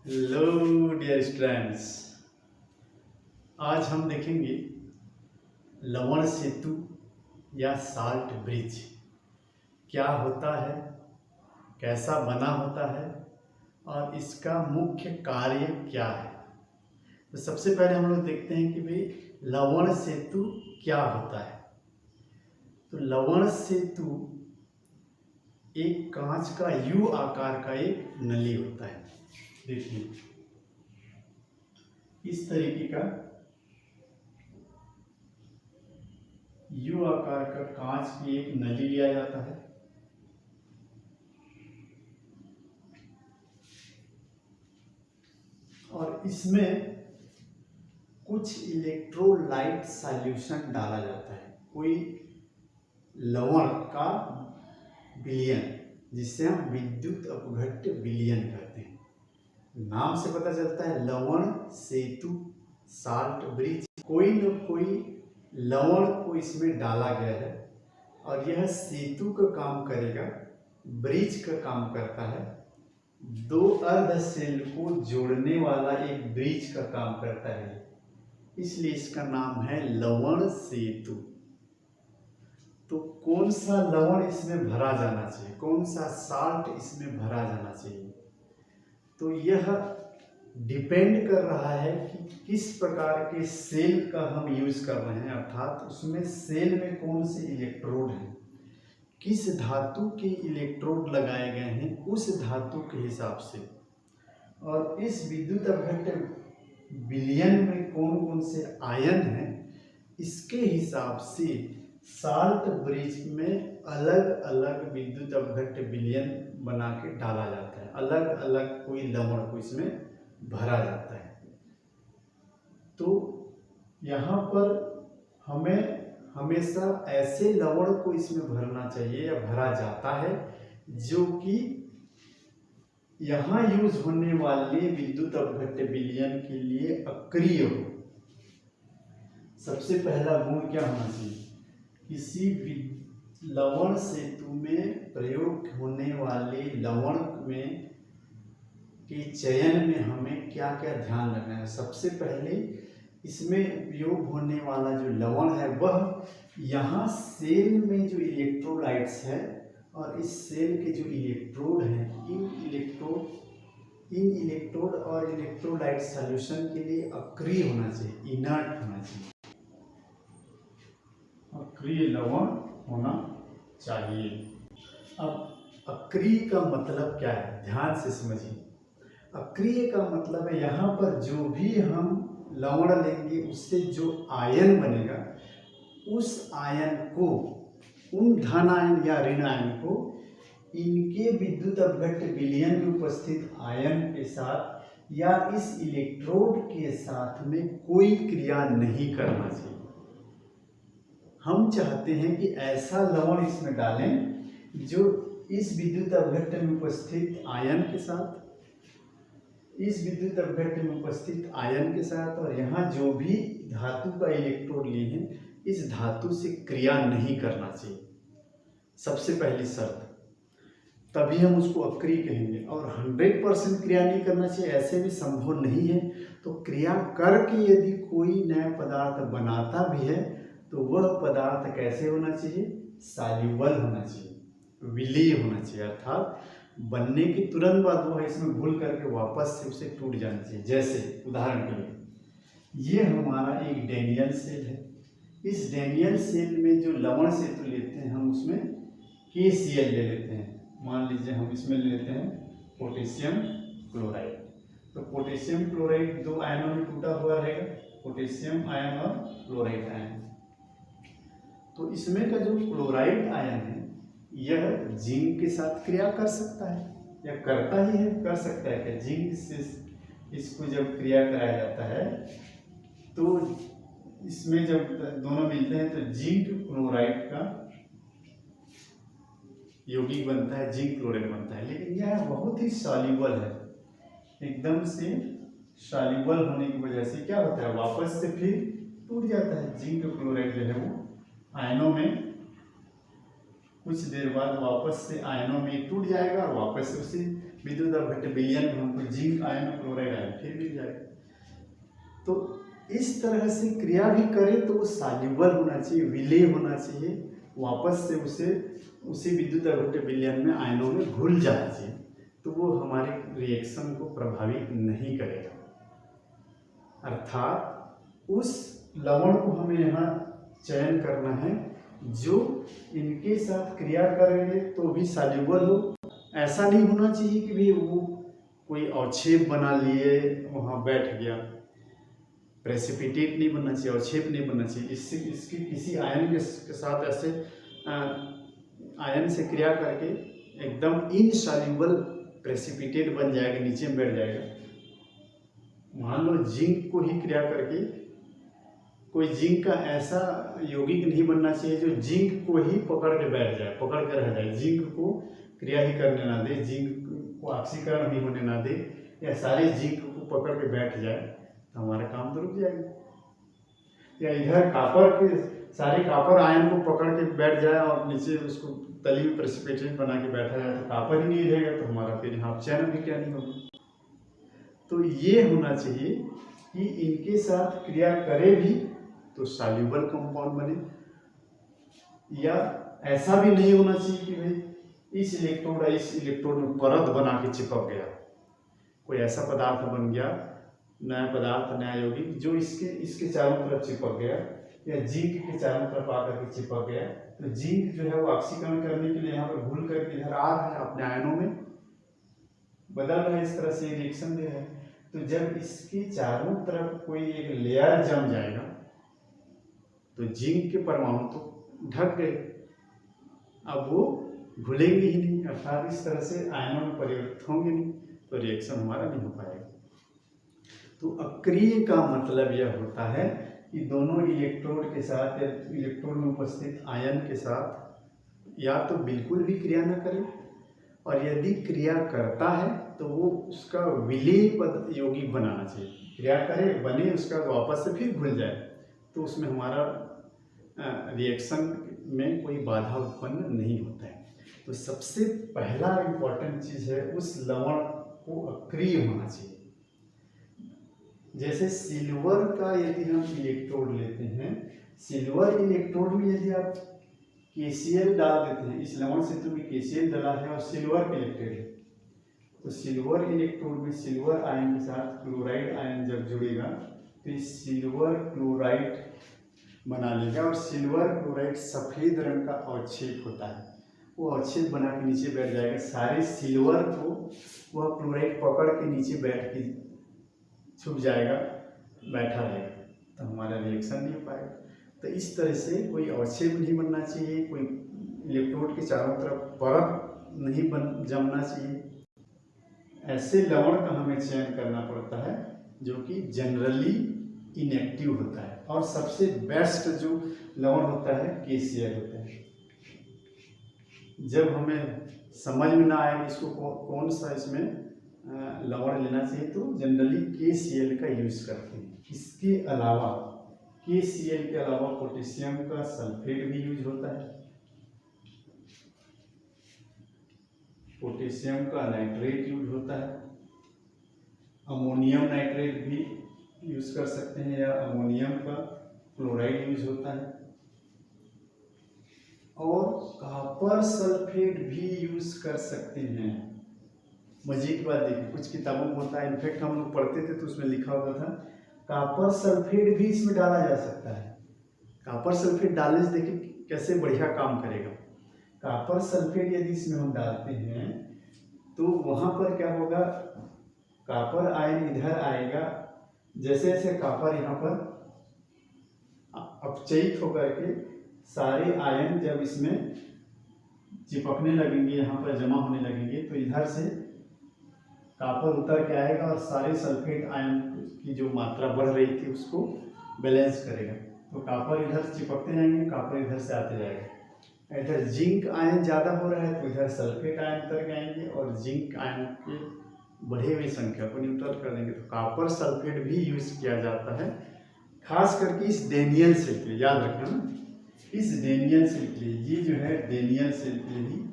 Hello dear students. आज हम देखेंगे लवण सेतु या साल्ट ब्रिज क्या होता है, कैसा बना होता है और इसका मुख्य कार्य क्या है। तो सबसे पहले हम लोग देखते हैं कि भाई लवण सेतु क्या होता है। तो लवण सेतु एक कांच का यू आकार का एक नली होता है। देखिए इस तरीके का यू आकार का कांच की एक नली लिया जाता है। और इसमें कुछ इलेक्ट्रोलाइट सॉल्यूशन डाला जाता है, कोई लवण का विलयन, जिसे हम विद्युत अपघट्य विलयन कहते हैं। नाम से पता चलता है लवण सेतु साल्ट ब्रिज, कोई न कोई लवण को इसमें डाला गया है और यह सेतु का काम करेगा, ब्रिज का काम करता है। दो अर्ध सेल को जोड़ने वाला एक ब्रिज का काम करता है, इसलिए इसका नाम है लवण सेतु। तो कौन सा लवण इसमें भरा जाना चाहिए, कौन सा साल्ट इसमें भरा जाना चाहिए, तो यह डिपेंड कर रहा है कि किस प्रकार के सेल का हम यूज कर रहे हैं, अर्थात उसमें सेल में कौन से इलेक्ट्रोड हैं, किस धातु के इलेक्ट्रोड लगाए गए हैं, उस धातु के हिसाब से। और इस विद्युत अपघट्य विलयन में कौन कौन से आयन हैं, इसके हिसाब से साल्ट ब्रिज में अलग अलग विद्युत अपघट्य विलयन बना के डाला जाता है, अलग अलग कोई लवण को इसमें भरा जाता है। तो यहाँ पर हमें हमेशा ऐसे लवण को इसमें भरना चाहिए या भरा जाता है जो कि यहाँ यूज होने वाले विद्युत अपघट्य विलयन के लिए अक्रिय हो। सबसे पहला गुण क्या होना चाहिए, किसी लवण सेतु में प्रयोग होने वाले लवण में के चयन में हमें क्या क्या ध्यान रखना है। सबसे पहले इसमें उपयोग होने वाला जो लवण है वह यहाँ सेल में जो इलेक्ट्रोलाइट्स है और इस सेल के जो इलेक्ट्रोड हैं, इन इलेक्ट्रोड और इलेक्ट्रोलाइट सॉल्यूशन के लिए अक्रिय होना चाहिए, इनर्ट होना चाहिए, अक्रिय लवण होना चाहिए। अब अक्रिय का मतलब क्या है, ध्यान से समझिए। अक्रिय का मतलब है यहाँ पर जो भी हम लवण लेंगे उससे जो आयन बनेगा, उस आयन को, उन धन आयन या ऋण आयन को इनके विद्युत अपघट्य विलयन में उपस्थित आयन के साथ या इस इलेक्ट्रोड के साथ में कोई क्रिया नहीं करना चाहिए। हम चाहते हैं कि ऐसा लवण इसमें डालें जो इस विद्युत अपघट्य में उपस्थित आयन के साथ, इस विद्युत अपघट्य में उपस्थित आयन के साथ और यहाँ जो भी धातु का इलेक्ट्रोड लिए हैं, इस धातु से क्रिया नहीं करना चाहिए। सबसे पहली शर्त, तभी हम उसको अक्रिय कहेंगे। और 100% क्रिया नहीं करना चाहिए, ऐसे भी संभव नहीं है। तो क्रिया करके यदि कोई नया पदार्थ बनाता भी है तो वह पदार्थ कैसे होना चाहिए, सॉल्युबल होना चाहिए, विलीय होना चाहिए, अर्थात बनने के तुरंत बाद वह इसमें घुल करके वापस से उसे टूट जाना चाहिए। जैसे उदाहरण के लिए ये हमारा एक डैनियल सेल है, इस डैनियल सेल में जो लवण सेतु लेते हैं हम उसमें KCl ले लेते हैं। मान लीजिए हम इसमें ले लेते हैं पोटेशियम क्लोराइड। तो पोटेशियम क्लोराइड दो आयनों में टूटा हुआ रहेगा, पोटेशियम आयन और क्लोराइड आयन। तो इसमें का जो क्लोराइड आयन है यह जिंक के साथ क्रिया कर सकता है या करता ही है, कर सकता है कि जिंक से इसको जब क्रिया कराया जाता है तो इसमें जब दोनों मिलते हैं तो जिंक क्लोराइड का यौगिक बनता है, जिंक क्लोराइड बनता है। लेकिन यह बहुत ही सॉल्युबल है, एकदम से सॉल्युबल होने की वजह से क्या होता है, वापस से फिर टूट जाता है। जिंक क्लोराइड जो है वो आयनों में कुछ देर बाद वापस से आयनों में टूट जाएगा और वापस से उसी विद्युत अपघट्य विलयन में हमको जिंक आयन और क्लोराइड आयन फिर मिल जाएगा। तो इस तरह से क्रिया भी करें तो वो सॉल्यूबल होना चाहिए, विलेय होना चाहिए, वापस से उसी विद्युत अपघट्य विलयन में आयनों में घुल जाना चाहिए, तो वो हमारे रिएक्शन को प्रभावित नहीं करेगा। अर्थात उस लवण को हमें यहाँ चयन करना है जो इनके साथ क्रिया करेंगे तो भी सॉल्यूबल हो। ऐसा नहीं होना चाहिए कि भाई वो कोई अवक्षेप बना लिए वहाँ बैठ गया, प्रेसिपिटेट नहीं बनना चाहिए, अवक्षेप नहीं बनना चाहिए। इसकी किसी आयन के साथ ऐसे आयन से क्रिया करके एकदम इनसॉल्यूबल प्रेसिपिटेट बन जाएगा, नीचे में बैठ जाएगा। मान लो जिंक को ही क्रिया करके कोई जिंक का ऐसा यौगिक नहीं बनना चाहिए जो जिंक को ही पकड़ के बैठ जाए, पकड़ कर रह जाए, जिंक को क्रिया ही करने ना दे, जिंक को ऑक्सीकरण भी होने ना दे, या सारे जिंक को पकड़ के बैठ जाए तो हमारा काम तो रुक जाएगा। या इधर कापर के सारे कापर आयन को पकड़ के बैठ जाए और नीचे उसको तली में प्रेसिपिटेट बना के बैठा जाए तो कापर ही नहीं रहेगा, तो हमारा फिर यहाँ चयन भी क्या नहीं होगा। तो ये होना चाहिए कि इनके साथ क्रिया करे भी तो सॉल्यूबल कंपाउंड बने, या ऐसा भी नहीं होना चाहिए कि भाई इस इलेक्ट्रोड में परत बना के चिपक गया, कोई ऐसा पदार्थ बन गया, नया पदार्थ, नया यौगिक जो इसके चारों तरफ चिपक गया, या जिंक के चारों तरफ आकर के चिपक गया। तो जिंक जो है वो ऑक्सीकरण करने के लिए यहाँ पर घुल करके इधर आ रहा है, अपने आयनों में बदल रहा है, इस तरह से रिएक्शन दे रहा है। तो जब इसके चारों तरफ कोई एक लेयर जम जाएगा तो जिंक के परमाणु तो ढक गए, अब वो घुलेंगे ही नहीं, अर्थात इस तरह से आयनों में परिवर्तित होंगे नहीं, तो रिएक्शन हमारा नहीं हो पाएगा। तो अक्रिय का मतलब यह होता है कि दोनों इलेक्ट्रोड के साथ या इलेक्ट्रोड में उपस्थित आयन के साथ या तो बिल्कुल भी क्रिया न करे, और यदि क्रिया करता है तो वो उसका विलेय यौगिक बनाना चाहिए, क्रिया करे बने उसका वापस से फिर घुल जाए, तो उसमें हमारा रिएक्शन में कोई बाधा उत्पन्न नहीं होता है। तो सबसे पहला इम्पोर्टेंट चीज़ है उस लवण को अक्रिय होना चाहिए। जैसे सिल्वर का यदि हम इलेक्ट्रोड लेते हैं, सिल्वर इलेक्ट्रोड में यदि आप KCl डाल देते हैं, इस लवण से तुम्हें KCl डाला है और सिल्वर कलेक्टेड है, तो सिल्वर इलेक्ट्रोड में सिल्वर आयन के साथ क्लोराइड आयन जब जुड़ेगा तो इस सिल्वर क्लोराइड बना लेगा, और सिल्वर क्लोराइड सफ़ेद रंग का अवक्षेप होता है, वो अवक्षेप बना के नीचे बैठ जाएगा, सारे सिल्वर को वह क्लोराइड पकड़ के नीचे बैठ के छुप जाएगा, बैठा रहेगा, तो हमारा रिएक्शन नहीं हो पाएगा। तो इस तरह से कोई अवक्षेप नहीं बनना चाहिए, कोई इलेक्ट्रोड के चारों तरफ परत नहीं जमना चाहिए। ऐसे लवण का हमें चयन करना पड़ता है जो कि जनरली इनएक्टिव होता है, और सबसे बेस्ट जो लवण होता है KCl होता है। जब हमें समझ में ना आए इसको कौन सा इसमें लवण लेना चाहिए, तो जनरली KCl का यूज़ करते हैं। इसके अलावा KCl के अलावा पोटेशियम का सल्फेट भी यूज होता है, पोटेशियम का नाइट्रेट यूज होता है, अमोनियम नाइट्रेट भी यूज कर सकते हैं, या अमोनियम का क्लोराइड यूज होता है, और कॉपर सल्फेट भी यूज कर सकते हैं। मजे की बात देखिए, कुछ किताबों में होता है, इनफैक्ट हम लोग पढ़ते थे तो उसमें लिखा होता था कॉपर सल्फेट भी इसमें डाला जा सकता है। कॉपर सल्फेट डालने से देखिए कैसे बढ़िया काम करेगा। कॉपर सल्फेट यदि इसमें हम डालते हैं तो वहाँ पर क्या होगा, कॉपर आयन इधर आएगा, जैसे जैसे कॉपर यहाँ पर अपचयित होकर के सारे आयन जब इसमें चिपकने लगेंगे, यहाँ पर जमा होने लगेंगे, तो इधर से कॉपर उतर के आएगा और सारे सल्फेट आयन की जो मात्रा बढ़ रही थी उसको बैलेंस करेगा। तो कॉपर इधर चिपकते जाएंगे, कॉपर इधर से आते जाएगा। इधर जिंक आयन ज़्यादा हो रहा है तो इधर सल्फेट आयन उतर के आएंगे, और जिंक आयन के बढ़े हुई संख्या को न्यूट्रल कर देंगे। तो कॉपर सल्फेट भी यूज किया जाता है, खास करके इस डेनियल सेल के लिए, याद रखना ना, इस डेनियल सेल के लिए, ये जो है डेनियल सेल के लिए ही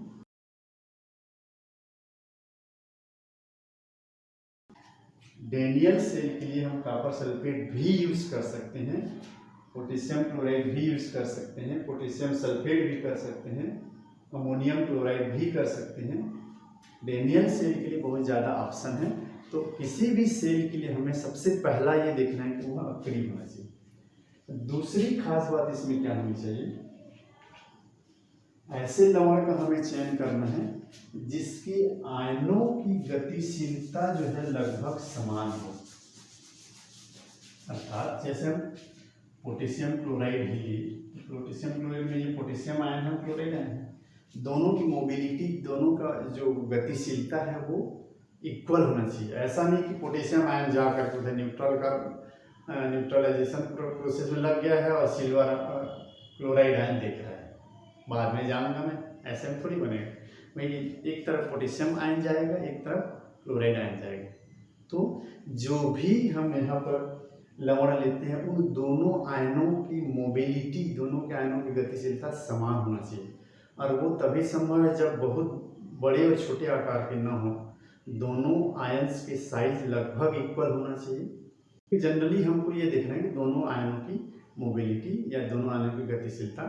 डेनियल सेल के लिए हम कॉपर सल्फेट भी यूज़ कर सकते हैं, पोटेशियम क्लोराइड भी यूज़ कर सकते हैं, पोटेशियम सल्फेट भी कर सकते हैं, अमोनियम क्लोराइड भी कर सकते हैं। डेनियल सेल के लिए बहुत ज़्यादा ऑप्शन है। तो किसी भी सेल के लिए हमें सबसे पहला ये देखना है कि वह अक्रिय होना चाहिए। दूसरी खास बात इसमें क्या होनी चाहिए, ऐसे लवण का हमें चयन करना है जिसके आयनों की गतिशीलता जो है लगभग समान हो। अर्थात जैसे हम पोटेशियम क्लोराइड ही लिए, पोटेशियम क्लोराइड में ये पोटेशियम आयन है, क्लोराइड आयन है, दोनों की मोबिलिटी, दोनों का जो गतिशीलता है वो इक्वल होना चाहिए। ऐसा नहीं कि पोटेशियम आयन जा करके उधर न्यूट्रलाइजेशन प्रोसेस में लग गया है और सिल्वर क्लोराइड आयन देख रहा है, बाद में जाऊंगा मैं, ऐसे में थोड़ी बनेगा भाई। एक तरफ पोटेशियम आयन जाएगा, एक तरफ क्लोराइड आयन जाएगा। तो जो भी हम यहाँ पर लवण लेते हैं उन दोनों आयनों की मोबिलिटी, दोनों के आयनों की गतिशीलता समान होना चाहिए। और वो तभी संभव है जब बहुत बड़े और छोटे आकार के न हो, दोनों आयन्स के साइज लगभग इक्वल होना चाहिए। जनरली हमको ये देखना है कि दोनों आयनों की मोबिलिटी या दोनों आयनों की गतिशीलता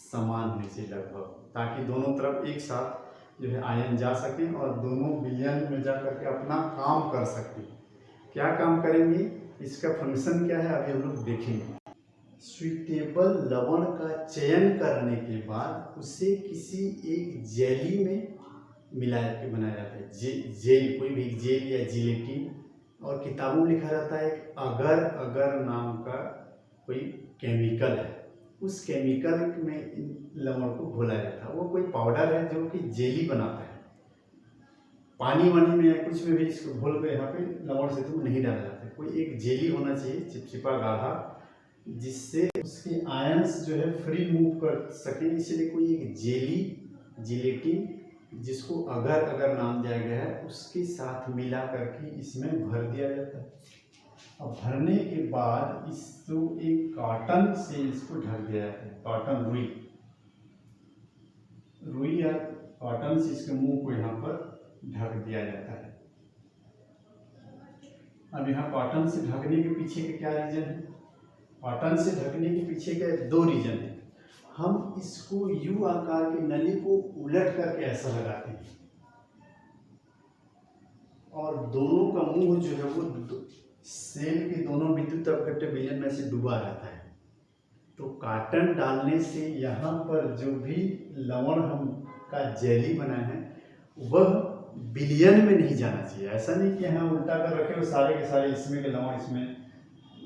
समान होनी चाहिए लगभग, ताकि दोनों तरफ एक साथ जो है आयन जा सकें और दोनों विलयन में जा करके अपना काम कर सकें। क्या काम करेंगे, इसका फंक्शन क्या है, अभी हम लोग देखेंगे। स्वीटेबल लवण का चयन करने के बाद उसे किसी एक जेली में मिला के बनाया जाता है। जेल, कोई भी जेल या जिलेटिन, और किताबों में लिखा रहता है कि अगर नाम का कोई केमिकल है, उस केमिकल में इन लवण को घोला जाता है। वो कोई पाउडर है जो कि जेली बनाता है। पानी वानी में या कुछ में भी इसको घोल के यहाँ पे लवण से तो नहीं डाला जाता है। कोई एक जेली होना चाहिए, चिपचिपा गाढ़ा, जिससे उसके आयंस जो है फ्री मूव कर सके। इसलिए कोई एक जेली, जिलेटिन, जिसको अगर नाम दिया गया है, उसके साथ मिला करके इसमें भर दिया जाता है। अब भरने के बाद इसको एक कॉटन से इसको ढक दिया जाता है। कॉटन, रुई या कॉटन से इसके मुंह को यहाँ पर ढक दिया जाता है। अब यहाँ कॉटन से ढकने के पीछे के क्या रीजन है, कॉटन से ढकने के पीछे के दो रीजन है। हम इसको यू आकार की नली को उलट करके ऐसा लगाते हैं और दोनों का मुंह जो है वो सेल के दोनों विद्युत अपघट्य विलयन में से डूबा रहता है। तो कॉटन डालने से यहाँ पर जो भी लवण हम का जेली बना है वह विलयन में नहीं जाना चाहिए। ऐसा नहीं कि यहाँ उल्टा कर रखे वो सारे के सारे इसमें के लवण इसमें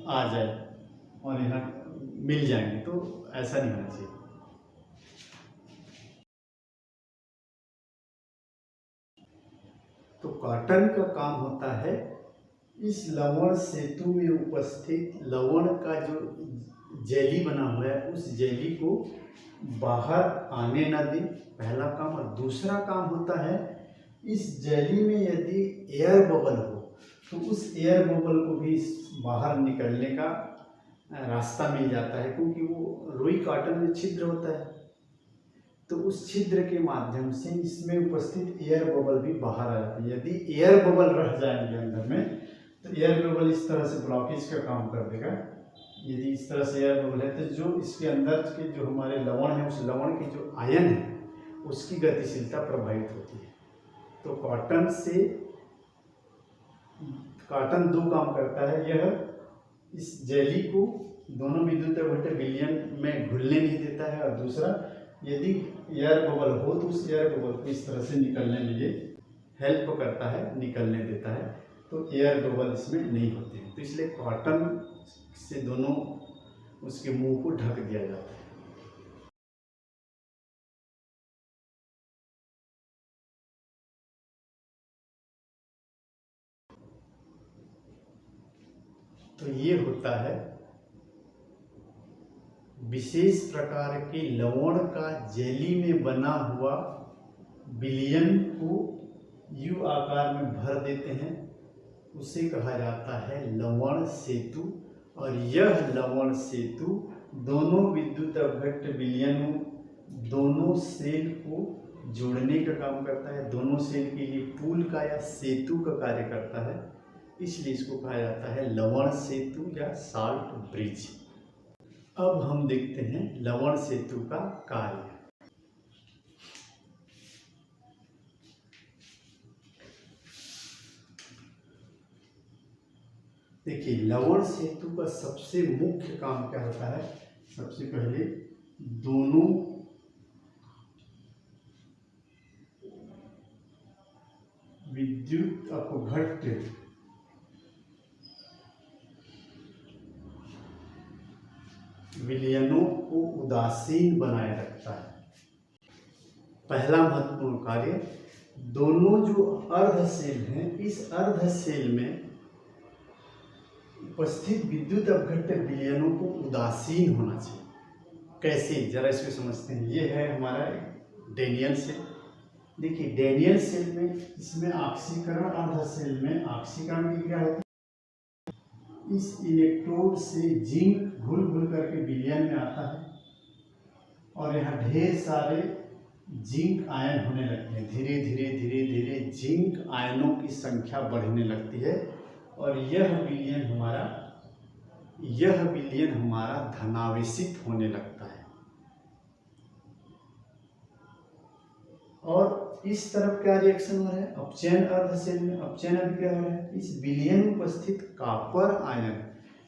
आ जाए और यहाँ मिल जाएंगे, तो ऐसा नहीं होना चाहिए। तो कॉटन का काम होता है इस लवण सेतु में उपस्थित लवण का जो जेली बना हुआ है उस जेली को बाहर आने न दें, पहला काम। और दूसरा काम होता है इस जेली में यदि एयर बबल हो तो उस एयर बबल को भी बाहर निकलने का रास्ता मिल जाता है, क्योंकि वो रुई कॉटन में छिद्र होता है। तो उस छिद्र के माध्यम से इसमें उपस्थित एयर बबल भी बाहर आ जाते हैं। यदि एयर बबल रह जाएंगे अंदर में तो एयर बबल इस तरह से ब्लॉकेज का काम कर देगा। यदि इस तरह से एयर बबल है तो जो इसके अंदर के जो हमारे लवण है उस लवण के जो आयन है उसकी गतिशीलता प्रभावित होती है। तो कॉटन दो काम करता है। यह इस जेली को दोनों विद्युत अपघट्य विलयन में घुलने नहीं देता है, और दूसरा यदि एयर बबल हो तो उस एयर बबल को इस तरह से निकलने में ये हेल्प करता है, निकलने देता है। तो एयर बबल इसमें नहीं होते हैं, तो इसलिए कॉटन से दोनों उसके मुंह को ढक दिया जाता है। तो ये होता है विशेष प्रकार के लवण का जेली में बना हुआ विलयन को यू आकार में भर देते हैं, उसे कहा जाता है लवण सेतु। और यह लवण सेतु दोनों विद्युत अपघट्य विलयनों, दोनों सेल को जोड़ने का काम करता है। दोनों सेल के लिए पुल का या सेतु का कार्य करता है। इसलिए इसको कहा जाता है लवण सेतु या साल्ट ब्रिज। अब हम देखते हैं लवण सेतु का कार्य। देखिए, लवण सेतु का सबसे मुख्य काम क्या होता है? सबसे पहले दोनों विद्युत अपघट्य विलयनों को उदासीन बनाए रखता है। पहला महत्वपूर्ण कार्य, दोनों जो अर्ध सेल हैं, इस अर्ध सेल में उपस्थित विद्युत अपघट्य विलयनों को उदासीन होना चाहिए। कैसे, जरा इसको समझते हैं। ये है हमारा डैनियल सेल। देखिए, डैनियल सेल में इसमें ऑक्सीकरण, अर्ध सेल में ऑक्सीकरण की क्रिया होती है। इस इलेक्ट्रोड से जिंक घुल घुल करके विलयन में आता है और यहाँ ढेर सारे जिंक आयन होने लगते हैं। धीरे धीरे धीरे धीरे जिंक आयनों की संख्या बढ़ने लगती है और यह विलयन हमारा धनावेशित होने लगता है। और इस तरफ क्या रिएक्शन हो रहा है? अपचयन अर्ध सेल में अपचयन अभिक्रिया हो रहा है। इस विलयन में उपस्थित कॉपर आयन,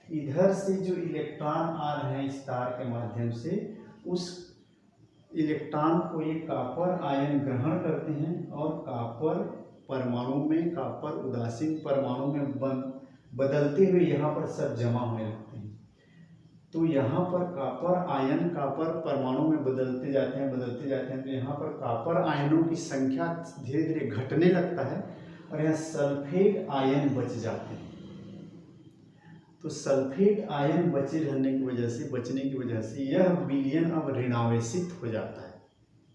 इधर से जो इलेक्ट्रॉन आ रहे हैं इस तार के माध्यम से, उस इलेक्ट्रॉन को ये कॉपर आयन ग्रहण करते हैं और कॉपर परमाणु में, कॉपर उदासीन परमाणु में बदलते हुए यहाँ पर सब जमा होने लगते हैं। तो यहाँ पर कॉपर आयन कॉपर परमाणु में बदलते जाते हैं। तो यहाँ पर कॉपर आयनों की संख्या धीरे धीरे घटने लगता है और यहाँ सल्फेट आयन बच जाते हैं। तो सल्फेट आयन बचने की वजह से यह विलयन अब ऋणावेशित हो जाता है।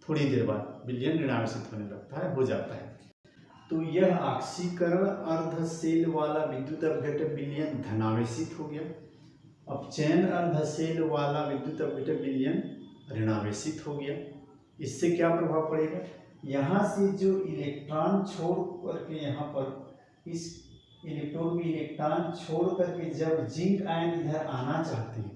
थोड़ी देर बाद विलयन ऋणावेशित होने लगता है, हो जाता है। तो यह ऑक्सीकरण अर्ध सेल वाला विद्युत अपघट्य विलयन धनावेशित हो गया। अपचयन अर्ध सेल वाला विद्युत अपघट्य विलयन ऋणावेशित हो गया। इससे क्या प्रभाव पड़ेगा? यहाँ से जो इलेक्ट्रॉन छोड़ करके, यहाँ पर इस इलेक्ट्रॉन में इलेक्ट्रॉन छोड़ करके जब जिंक आयन इधर आना चाहते हैं,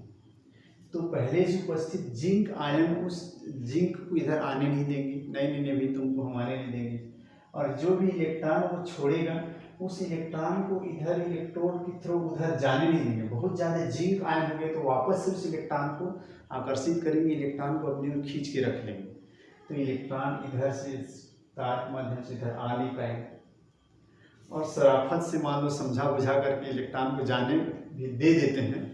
तो पहले जो उपस्थित जिंक आयन उस जिंक को इधर आने नहीं देंगे। नहीं भी तुमको हमारे नहीं देंगे। और जो भी इलेक्ट्रॉन वो छोड़ेगा, उस इलेक्ट्रॉन को इधर इलेक्ट्रोड के थ्रू उधर जाने नहीं देंगे। बहुत ज़्यादा जिंक आयन हो गए तो वापस से उस इलेक्ट्रॉन को आकर्षित करेंगे, इलेक्ट्रॉन को अपनी ओर खींच के रख लेंगे। तो इलेक्ट्रॉन इधर से तार के माध्यम से इधर आ नहीं पाएंगे। और शराफत से मान लो समझा बुझा करके इलेक्ट्रॉन को जाने भी दे देते हैं,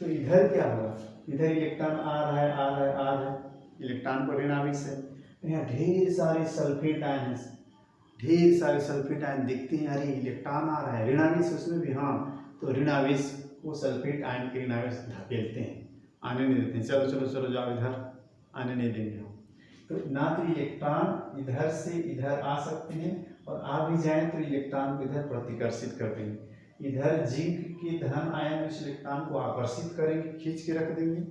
तो इधर क्या होगा? इधर इलेक्ट्रॉन आ रहा है, इलेक्ट्रॉन पर ऋणावेश है। यहाँ ढेर सारे सल्फेट आयन दिखते हैं। अरे इलेक्ट्रॉन आ रहा है, ऋणावेश उसमें भी, हाँ, तो ऋणावेश को सल्फेट आयन के ऋणावेश धकेलते हैं, आने नहीं देते हैं। चलो जाओ, इधर आने नहीं देंगे हम। तो ना तो इलेक्ट्रॉन इधर से इधर आ सकते हैं और आ भी जाएं तो इलेक्ट्रॉन को इधर प्रतिकर्षित कर देंगे। इधर जिंक के धन आयन इस इलेक्ट्रॉन को आकर्षित करेंगे, खींच के रख देंगे।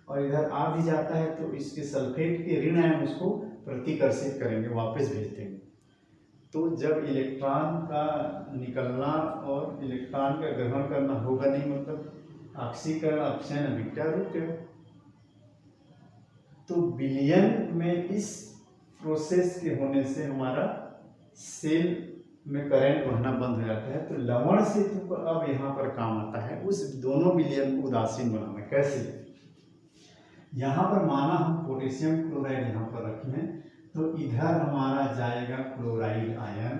और इधर आ भी जाता है तो इसके सल्फेट के ऋण आयन उसको प्रतिकर्षित करेंगे, वापस भेज देंगे। तो जब इलेक्ट्रॉन का निकलना और इलेक्ट्रॉन का ग्रहण करना होगा नहीं, मतलब ऑक्सीकरण अपचयन अभिक्रिया रुकेगा। तो विलयन में इस प्रोसेस के होने से हमारा सेल में करंट बहना बंद हो जाता है। तो लवण सेतु का अब यहाँ पर काम आता है उस दोनों विलयन को उदासीन बनाना। कैसे? यहाँ पर माना हम पोटेशियम क्लोराइड यहाँ पर रखे हैं, तो इधर हमारा जाएगा क्लोराइड आयन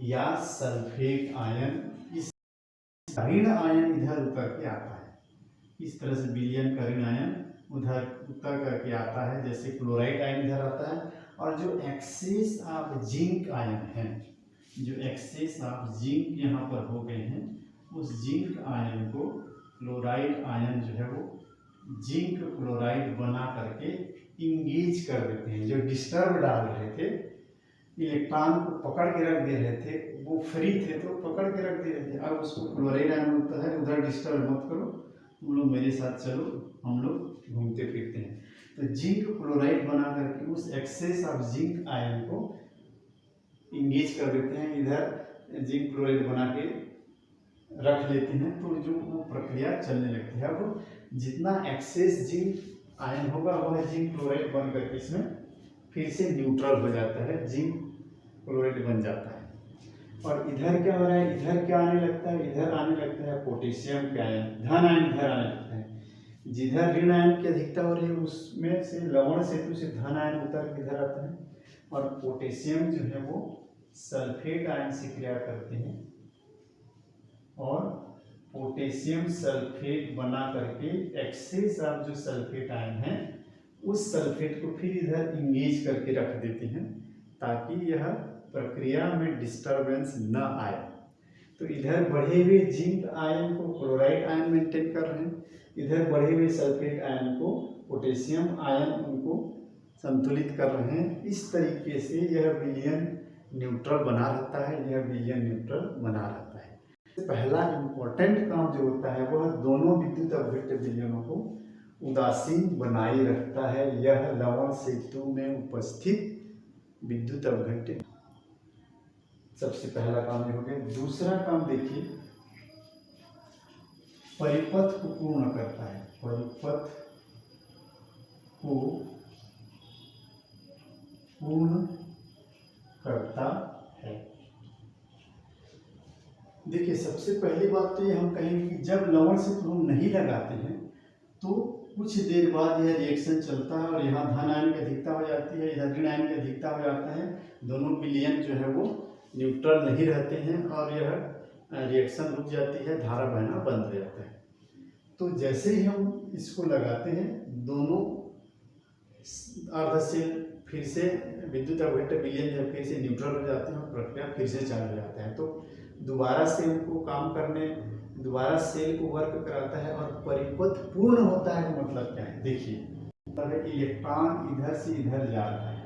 या सल्फेट आयन, इस ऋण आयन इधर उतर के आता है। इस तरह से विलयन का ऋण आयन उधर उतर करके आता है, जैसे क्लोराइड आयन इधर आता है। और जो एक्सेस ऑफ जिंक आयन है, जो एक्सेस ऑफ जिंक यहाँ पर हो गए हैं, उस जिंक आयन को क्लोराइड आयन जो है वो जिंक क्लोराइड बना करके इंगेज कर देते हैं। जो डिस्टर्ब डाल रहे थे, इलेक्ट्रॉन को पकड़ के रख दे रहे थे, वो फ्री थे तो पकड़ के रख दे रहे थे। अब उसको क्लोराइड आयन होता है, उधर डिस्टर्ब मत करो, तुम लोग मेरे साथ चलो, हम लोग घूमते फिरते हैं। तो जिंक क्लोराइड बना करके उस एक्सेस ऑफ जिंक आयन को इंगेज कर देते हैं। इधर जिंक क्लोराइड बना के रख लेते हैं तो जो वो प्रक्रिया चलने लगती है। अब जितना एक्सेस जिंक आयन होगा वह जिंक क्लोराइड बन करके इसमें फिर से न्यूट्रल हो जाता है, जिंक क्लोराइड बन जाता है। और इधर क्या हो रहा है, इधर क्या आने लगता है, इधर आने लगता है पोटेशियम के आयन, धन आयन इधर आने लगता है। जिधर ऋण आयन की अधिकता हो रही है उसमें से लवण सेतु से धन आयन उतर के इधर आता है, और पोटेशियम जो है वो सल्फेट आयन से क्रिया करते हैं और पोटेशियम सल्फेट बना करके एक्सेस ऑफ जो सल्फेट आयन है उस सल्फेट को फिर इधर इंगेज करके रख देते हैं ताकि यह प्रक्रिया में डिस्टरबेंस न आए। तो इधर बढ़े हुए जिंक आयन को क्लोराइड आयन मेंटेन कर रहे हैं, इधर बढ़े हुए सल्फेट आयन को पोटेशियम आयन उनको संतुलित कर रहे हैं। इस तरीके से यह विलयन न्यूट्रल बना रहता है, यह विलयन न्यूट्रल बना रहता है। पहला इम्पोर्टेंट काम जो होता है वह दोनों विद्युत अपघट्य विलयनों को उदासीन बनाए रखता है। यह लवण सेतु में उपस्थित विद्युत अपघट्य सबसे पहला काम ये हो गया। दूसरा काम देखिए, परिपथ को पूर्ण करता है, परिपथ को पूर्ण करता है। देखिए सबसे पहली बात तो ये हम कहेंगे कि जब लवण सेतु हम नहीं लगाते हैं तो कुछ देर बाद यह रिएक्शन चलता है और यहाँ धन आयन की अधिकता हो जाती है, इधर ऋण आयन की अधिकता हो जाता है। दोनों विलयन जो है वो न्यूट्रल नहीं रहते हैं और यह रिएक्शन रुक जाती है, धारा बहना बंद हो जाता है। तो जैसे ही हम इसको लगाते हैं दोनों अर्ध सेल फिर से विद्युत अपघट्य विलयन जब फिर से न्यूट्रल हो जाते हैं और प्रक्रिया फिर से चालू हो जाता है। तो दोबारा सेल को काम करने, दोबारा सेल को वर्क कराता है और परिपथ पूर्ण होता है। तो मतलब क्या है, देखिए इलेक्ट्रॉन इधर से इधर जा रहा है,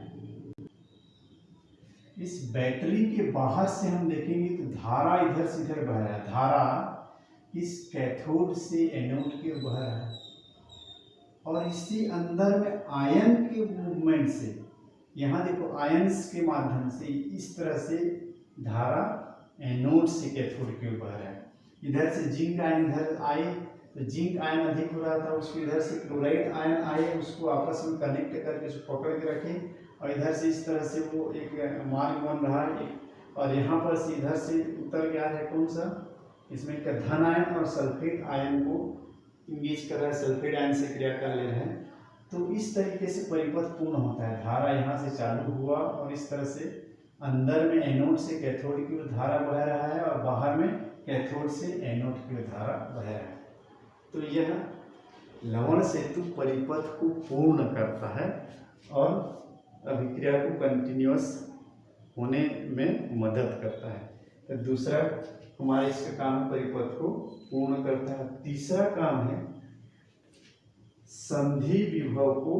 इस बैटरी के बाहर से हम देखेंगे तो धारा इधर से इधर बह रहा है, धारा इस कैथोड से एनोड की बह रहा है और इसी अंदर में आयन के मूवमेंट से, यहाँ देखो आयंस के माध्यम से इस तरह से धारा एनोड से कैथोड की ओर बह रहा है। इधर से जिंक आयन इधर आए तो जिंक आयन अधिक हो रहा था, उसको इधर से क्लोराइड आयन आए, उसको आपस में कनेक्ट करके उसको पकड़ के रखे और इधर से इस तरह से वो एक मार्ग बन रहा है और यहाँ पर से इधर से उतर गया है कौन सा, इसमें का धन आयन और सल्फेट आयन को इंगेज कर रहा है, सल्फेट आयन से क्रिया कर ले रहे हैं। तो इस तरीके से परिपथ पूर्ण होता है। धारा यहाँ से चालू हुआ और इस तरह से अंदर में एनोड से कैथोड की ओर धारा बह रहा है और बाहर में कैथोड से एनोड की ओर धारा बह रहा है। तो यह लवण सेतु परिपथ को पूर्ण करता है और अभिक्रिया को कंटिन्यूअस होने में मदद करता है। तो दूसरा हमारा इसका काम है परिपथ को पूर्ण करता है। तीसरा काम है संधि विभव को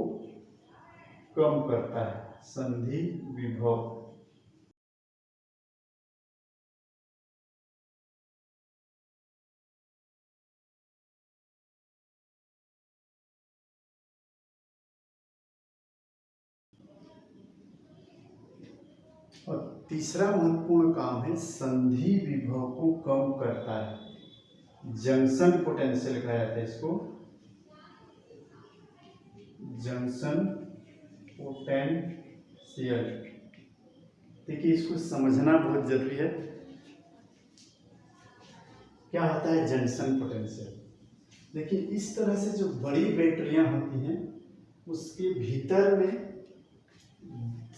कम करता है, संधि विभव। और तीसरा महत्वपूर्ण काम है संधि विभव को कम करता है। जंक्शन पोटेंशियल कहा जाता है इसको, जंक्शन पोटेंशियल। देखिए इसको समझना बहुत जरूरी है। क्या होता है जंक्शन पोटेंशियल? देखिए इस तरह से जो बड़ी बैटरियां होती हैं उसके भीतर में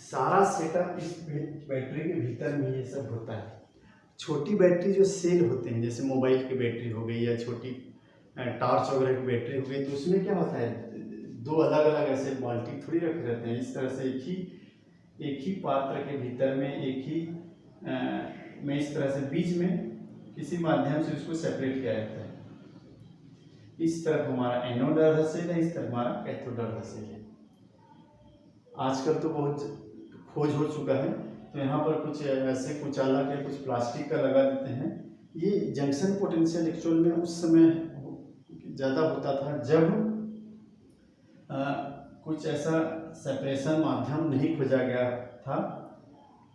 सारा सेटअप इस बैटरी के भीतर में ये सब होता है। छोटी बैटरी जो सेल होते हैं जैसे मोबाइल की बैटरी हो गई या छोटी टॉर्च वगैरह की बैटरी हो गई, तो उसमें क्या होता है दो अलग अलग ऐसे बाल्टी थोड़ी रखे रहते हैं। इस तरह से एक ही पात्र के भीतर में एक ही में इस तरह से बीच में किसी माध्यम से उसको सेपरेट किया जाता है। इस तरफ हमारा एनोड अर्ध सेल है, इस तरफ हमारा कैथोड अर्ध सेल है। आजकल तो बहुत खोज हो चुका है, तो यहाँ पर कुछ ऐसे कुचालक या कुछ प्लास्टिक का लगा देते हैं। ये जंक्शन पोटेंशियल एक्चुअल में उस समय ज़्यादा होता था जब कुछ ऐसा सेपरेशन माध्यम नहीं खोजा गया था।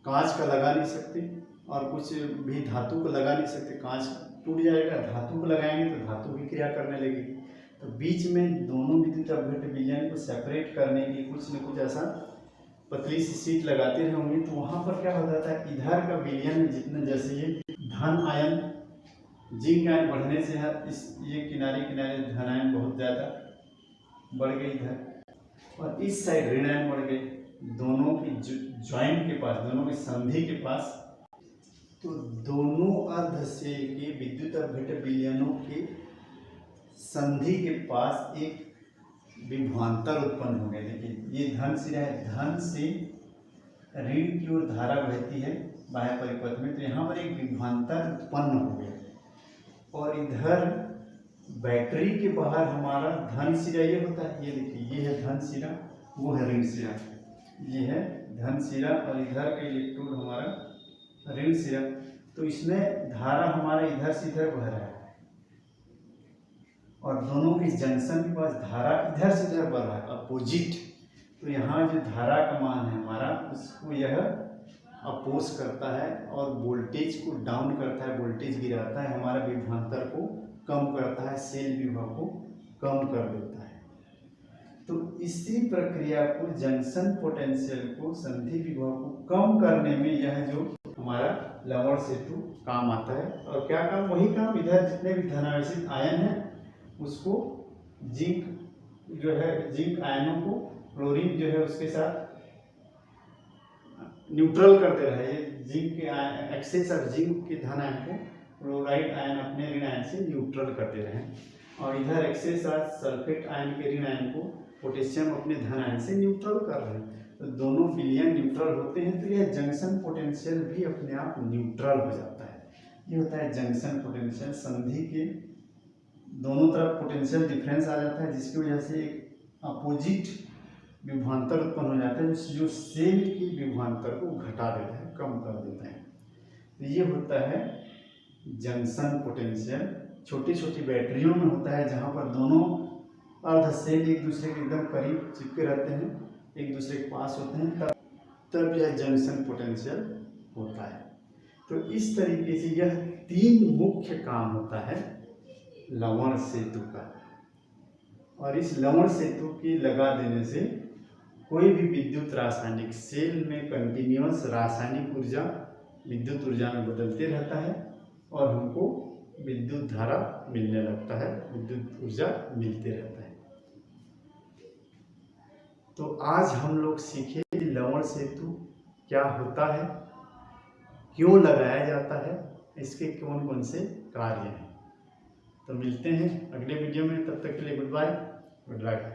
कांच का लगा नहीं सकते और कुछ भी धातु का लगा नहीं सकते, कांच टूट जाएगा, धातु को लगाएंगे तो धातु भी क्रिया करने लगेगी। तो बीच में दोनों विद्युत अपघट्य विलयन को सेपरेट करने के लिए कुछ न कुछ ऐसा पतली सी सीट लगाते रहे होंगे। तो वहाँ पर क्या हो जाता है, इधर का विलयन जितना, जैसे ये धन आयन जिंक आयन बढ़ने से है, इस ये किनारे किनारे धन आयन बहुत ज़्यादा बढ़ गई इधर, और इस साइड ऋण आयन बढ़ गई, दोनों की ज्वाइंट के पास, दोनों की संधि के पास। तो दोनों अर्धसेल के विद्युत अपघट्य विलयनों के संधि के पास एक विभवांतर उत्पन्न हो गए। देखिए ये धन सिरा है, धन से ऋण की ओर धारा बहती है बाह्य परिपथ में, तो यहाँ पर एक विभवांतर उत्पन्न हो गया। और इधर बैटरी के बाहर हमारा धन सिरा ये होता है, ये देखिए ये है धन सिरा, वो है ऋण सिरा, ये है धन सिरा और इधर का इलेक्ट्रोड हमारा ऋण सिरा। तो इसमें धारा हमारा इधर से इधर बह रहा है और दोनों के जंक्शन के पास धारा इधर से इधर बढ़ रहा है अपोजिट। तो यहाँ जो धारा का मान है हमारा, उसको यह अपोज करता है और वोल्टेज को डाउन करता है, वोल्टेज गिराता है, हमारा विभवांतर को कम करता है, सेल विभव को कम कर देता है। तो इसी प्रक्रिया को, जंक्शन पोटेंशियल को, संधि विभव को कम करने में यह जो हमारा लवण सेतु काम आता है। और क्या काम, वही काम, इधर जितने भी धनावेशित आयन है उसको जिंक जो है, जिंक आयनों को क्लोरीन जो है उसके साथ न्यूट्रल करते रहे। ये जिंक के एक्सेस ऑफ जिंक के धन आयन को क्लोराइड आयन अपने ऋण आयन से न्यूट्रल करते रहे, और इधर एक्सेस ऑफ सल्फेट आयन के ऋण आयन को पोटेशियम अपने धन आयन से न्यूट्रल कर रहे हैं। तो दोनों विलयन न्यूट्रल होते हैं, तो यह जंक्शन पोटेंशियल भी अपने आप न्यूट्रल हो जाता है। ये होता है जंक्शन पोटेंशियल, संधि के दोनों तरफ पोटेंशियल डिफरेंस आ जाता है, जिसकी वजह से एक अपोजिट विभवांतर उत्पन्न हो जाता है, जो सेल की विभवांतर को घटा देता है, कम कर देता है। तो ये होता है जंक्शन पोटेंशियल। छोटी छोटी बैटरियों में होता है, जहाँ पर दोनों अर्ध सेल एक दूसरे के एकदम करीब चिपके रहते हैं, एक दूसरे के पास होते हैं, तब यह जंक्शन पोटेंशियल होता है। तो इस तरीके से यह तीन मुख्य काम होता है लवण सेतु का। और इस लवण सेतु की लगा देने से कोई भी विद्युत रासायनिक सेल में कंटिन्यूअस रासायनिक ऊर्जा विद्युत ऊर्जा में बदलते रहता है और हमको विद्युत धारा मिलने लगता है, विद्युत ऊर्जा मिलते रहता है। तो आज हम लोग सीखे कि लवण सेतु क्या होता है, क्यों लगाया जाता है, इसके कौन कौन से कार्य हैं। तो मिलते हैं अगले वीडियो में, तब तक के लिए गुड बाय, गुड लक।